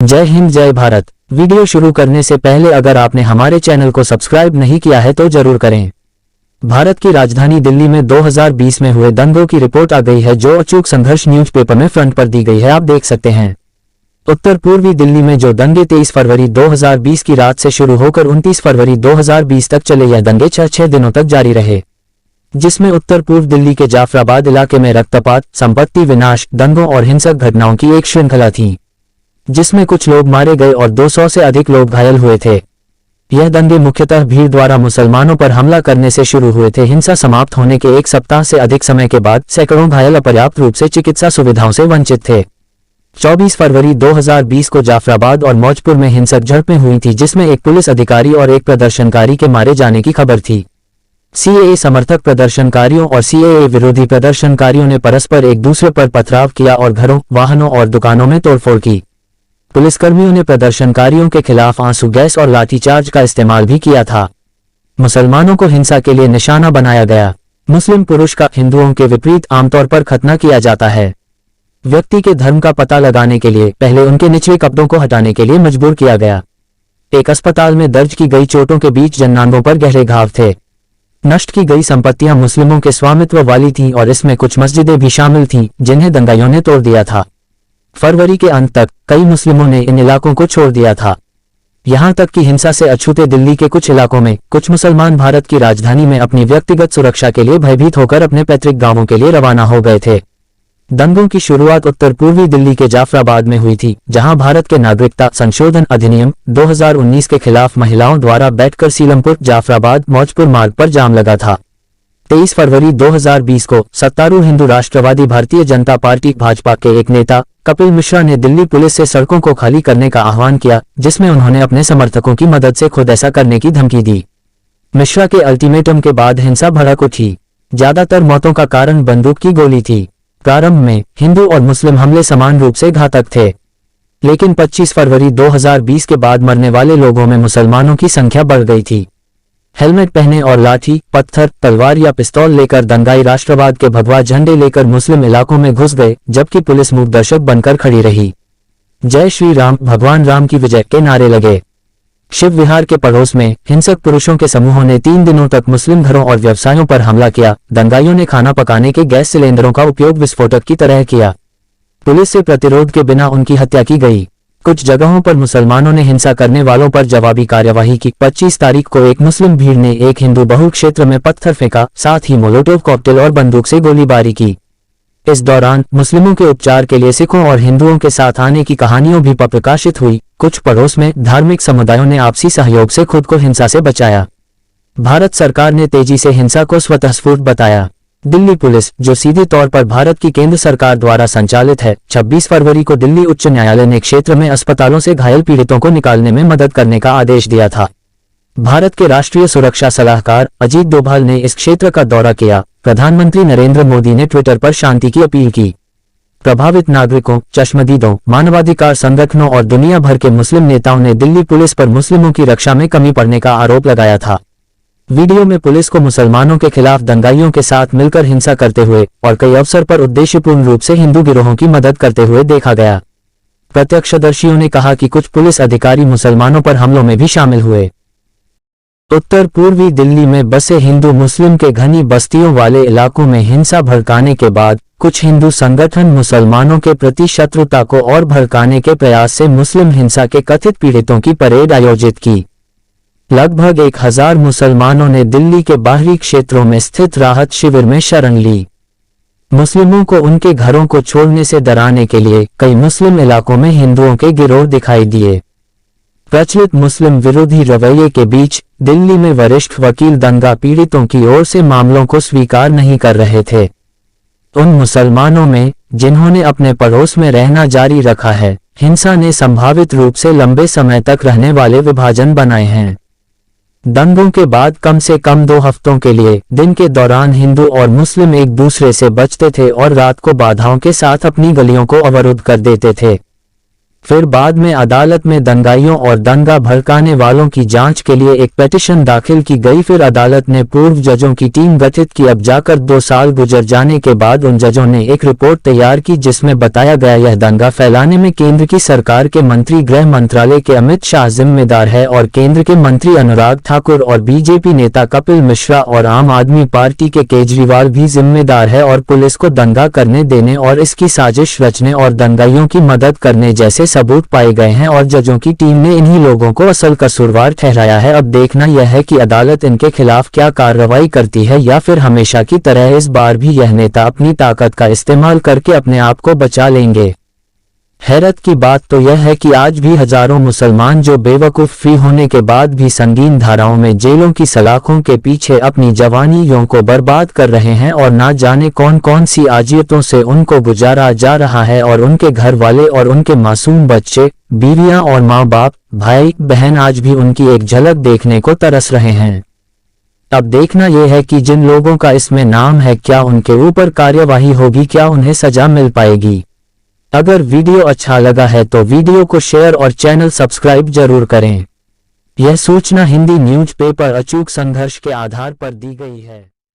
जय हिंद जय भारत। वीडियो शुरू करने से पहले अगर आपने हमारे चैनल को सब्सक्राइब नहीं किया है तो जरूर करें। भारत की राजधानी दिल्ली में 2020 में हुए दंगों की रिपोर्ट आ गई है जो अचूक संघर्ष न्यूज़पेपर में फ्रंट पर दी गई है, आप देख सकते हैं। उत्तर पूर्वी दिल्ली में जो दंगे 23 फरवरी 2020 की रात से शुरू होकर 29 फरवरी 2020 तक चले, यह दंगे 6 दिनों तक जारी रहे, जिसमें उत्तर पूर्व दिल्ली के जाफराबाद इलाके में रक्तपात, संपत्ति विनाश, दंगों और हिंसक घटनाओं की एक श्रृंखला थी, जिसमें कुछ लोग मारे गए और 200 से अधिक लोग घायल हुए थे। यह दंगे मुख्यतः भीड़ द्वारा मुसलमानों पर हमला करने से शुरू हुए थे। हिंसा समाप्त होने के एक सप्ताह से अधिक समय के बाद सैकड़ों घायल अपर्याप्त रूप से चिकित्सा सुविधाओं से वंचित थे। 24 फरवरी 2020 को जाफराबाद और मौजपुर में हिंसक झड़पें हुई थी, जिसमें एक पुलिस अधिकारी और एक प्रदर्शनकारी के मारे जाने की खबर थी। सीएए समर्थक प्रदर्शनकारियों और सीएए विरोधी प्रदर्शनकारियों ने परस्पर एक दूसरे पर पथराव किया और घरों, वाहनों और दुकानों में तोड़फोड़ की। पुलिसकर्मियों ने प्रदर्शनकारियों के खिलाफ आंसू गैस और लाठीचार्ज का इस्तेमाल भी किया था। मुसलमानों को हिंसा के लिए निशाना बनाया गया। मुस्लिम पुरुष का हिंदुओं के विपरीत आमतौर पर खतना किया जाता है। व्यक्ति के धर्म का पता लगाने के लिए पहले उनके निचले कपड़ों को हटाने के लिए मजबूर किया गया। एक अस्पताल में दर्ज की गई चोटों के बीच जन्नांगों पर गहरे घाव थे। नष्ट की गई संपत्तियां मुस्लिमों के स्वामित्व वाली थीं और इसमें कुछ मस्जिदें भी शामिल थीं, जिन्हें दंगाइयों ने तोड़ दिया था। फरवरी के अंत तक कई मुस्लिमों ने इन इलाकों को छोड़ दिया था। यहां तक कि हिंसा से अछूते दिल्ली के कुछ इलाकों में कुछ मुसलमान भारत की राजधानी में अपनी व्यक्तिगत सुरक्षा के लिए भयभीत होकर अपने पैतृक गांवों के लिए रवाना हो गए थे। दंगों की शुरुआत उत्तर पूर्वी दिल्ली के जाफराबाद में हुई थी, जहां भारत के नागरिकता संशोधन अधिनियम 2019 के खिलाफ महिलाओं द्वारा बैठकर सीलमपुर जाफराबाद मौजपुर मार्ग पर जाम लगा था। 23 फरवरी 2020 को सत्तारूढ़ हिंदू राष्ट्रवादी भारतीय जनता पार्टी भाजपा के एक नेता कपिल मिश्रा ने दिल्ली पुलिस से सड़कों को खाली करने का आह्वान किया, जिसमें उन्होंने अपने समर्थकों की मदद से खुद ऐसा करने की धमकी दी। मिश्रा के अल्टीमेटम के बाद हिंसा भड़क उठी। ज्यादातर मौतों का कारण बंदूक की गोली थी। प्रारंभ में हिंदू और मुस्लिम हमले समान रूप से घातक थे, लेकिन 25 फरवरी 2020 के बाद मरने वाले लोगों में मुसलमानों की संख्या बढ़ गई थी। हेलमेट पहने और लाठी, पत्थर, तलवार या पिस्तौल लेकर दंगाई राष्ट्रवाद के भगवा झंडे लेकर मुस्लिम इलाकों में घुस गए, जबकि पुलिस मूक दर्शक बनकर खड़ी रही। जय श्री राम, भगवान राम की विजय के नारे लगे। शिव विहार के पड़ोस में हिंसक पुरुषों के समूहों ने 3 दिनों तक मुस्लिम घरों और व्यवसायों पर हमला किया। दंगाइयों ने खाना पकाने के गैस सिलेंडरों का उपयोग विस्फोटक की तरह किया। पुलिस से प्रतिरोध के बिना उनकी हत्या की गई। कुछ जगहों पर मुसलमानों ने हिंसा करने वालों पर जवाबी कार्यवाही की। 25 तारीख को एक मुस्लिम भीड़ ने एक हिंदू बहुल क्षेत्र में पत्थर फेंका, साथ ही मोलोटोव कॉकटेल और बंदूक से गोलीबारी की। इस दौरान मुस्लिमों के उपचार के लिए सिखों और हिंदुओं के साथ आने की कहानियों भी प्रकाशित हुई। कुछ पड़ोस में धार्मिक समुदायों ने आपसी सहयोग से खुद को हिंसा से बचाया। भारत सरकार ने तेजी से हिंसा को स्वतःस्फूर्त बताया। दिल्ली पुलिस, जो सीधे तौर पर भारत की केंद्र सरकार द्वारा संचालित है, 26 फरवरी को दिल्ली उच्च न्यायालय ने क्षेत्र में अस्पतालों से घायल पीड़ितों को निकालने में मदद करने का आदेश दिया था। भारत के राष्ट्रीय सुरक्षा सलाहकार अजीत डोभाल ने इस क्षेत्र का दौरा किया। प्रधानमंत्री नरेंद्र मोदी ने ट्विटर पर शांति की अपील की। प्रभावित नागरिकों, चश्मदीदों, मानवाधिकार संगठनों और दुनिया भर के मुस्लिम नेताओं ने दिल्ली पुलिस पर मुस्लिमों की रक्षा में कमी पड़ने का आरोप लगाया था। वीडियो में पुलिस को मुसलमानों के खिलाफ दंगाइयों के साथ मिलकर हिंसा करते हुए और कई अवसर पर उद्देश्यपूर्ण रूप से हिंदू गिरोहों की मदद करते हुए देखा गया। प्रत्यक्षदर्शियों ने कहा कि कुछ पुलिस अधिकारी मुसलमानों पर हमलों में भी शामिल हुए। उत्तर पूर्वी दिल्ली में बसे हिंदू मुस्लिम के घनी बस्तियों वाले इलाकों में हिंसा भड़काने के बाद कुछ हिंदू संगठन मुसलमानों के प्रति शत्रुता को और भड़काने के प्रयास से मुस्लिम हिंसा के कथित पीड़ितों की परेड आयोजित की। लगभग 1000 मुसलमानों ने दिल्ली के बाहरी क्षेत्रों में स्थित राहत शिविर में शरण ली। मुस्लिमों को उनके घरों को छोड़ने से डराने के लिए कई मुस्लिम इलाकों में हिंदुओं के गिरोह दिखाई दिए। प्रचलित मुस्लिम विरोधी रवैये के बीच दिल्ली में वरिष्ठ वकील दंगा पीड़ितों की ओर से मामलों को स्वीकार नहीं कर रहे थे। उन मुसलमानों में जिन्होंने अपने पड़ोस में रहना जारी रखा है, हिंसा ने संभावित रूप से लंबे समय तक रहने वाले विभाजन बनाए हैं। दंगों के बाद कम से कम 2 हफ्तों के लिए दिन के दौरान हिंदू और मुस्लिम एक दूसरे से बचते थे और रात को बाधाओं के साथ अपनी गलियों को अवरुद्ध कर देते थे। फिर बाद में अदालत में दंगाइयों और दंगा भड़काने वालों की जांच के लिए एक पिटीशन दाखिल की गई। फिर अदालत ने पूर्व जजों की टीम गठित की। अब जाकर 2 साल गुजर जाने के बाद उन जजों ने एक रिपोर्ट तैयार की जिसमें बताया गया यह दंगा फैलाने में केंद्र की सरकार के मंत्री गृह मंत्रालय के अमित शाह जिम्मेदार है और केंद्र के मंत्री अनुराग ठाकुर और बीजेपी नेता कपिल मिश्रा और आम आदमी पार्टी के केजरीवाल भी जिम्मेदार है और पुलिस को दंगा करने देने और इसकी साजिश रचने और दंगाइयों की मदद करने जैसे सबूत पाए गए हैं और जजों की टीम ने इन्हीं लोगों को असल कसूरवार ठहराया है। अब देखना यह है कि अदालत इनके खिलाफ क्या कार्रवाई करती है या फिर हमेशा की तरह इस बार भी यह नेता अपनी ताकत का इस्तेमाल करके अपने आप को बचा लेंगे। हैरत की बात तो यह है कि आज भी हजारों मुसलमान जो बेवकूफ़ी होने के बाद भी संगीन धाराओं में जेलों की सलाखों के पीछे अपनी जवानियों को बर्बाद कर रहे हैं और ना जाने कौन कौन सी आजियतों से उनको गुजारा जा रहा है और उनके घर वाले और उनके मासूम बच्चे, बीवियां और माँ बाप, भाई बहन आज भी उनकी एक झलक देखने को तरस रहे हैं। अब देखना यह है कि जिन लोगों का इसमें नाम है क्या उनके ऊपर कार्यवाही होगी, क्या उन्हें सजा मिल पाएगी। अगर वीडियो अच्छा लगा है तो वीडियो को शेयर और चैनल सब्सक्राइब जरूर करें। यह सूचना हिंदी न्यूज़पेपर अचूक संघर्ष के आधार पर दी गई है।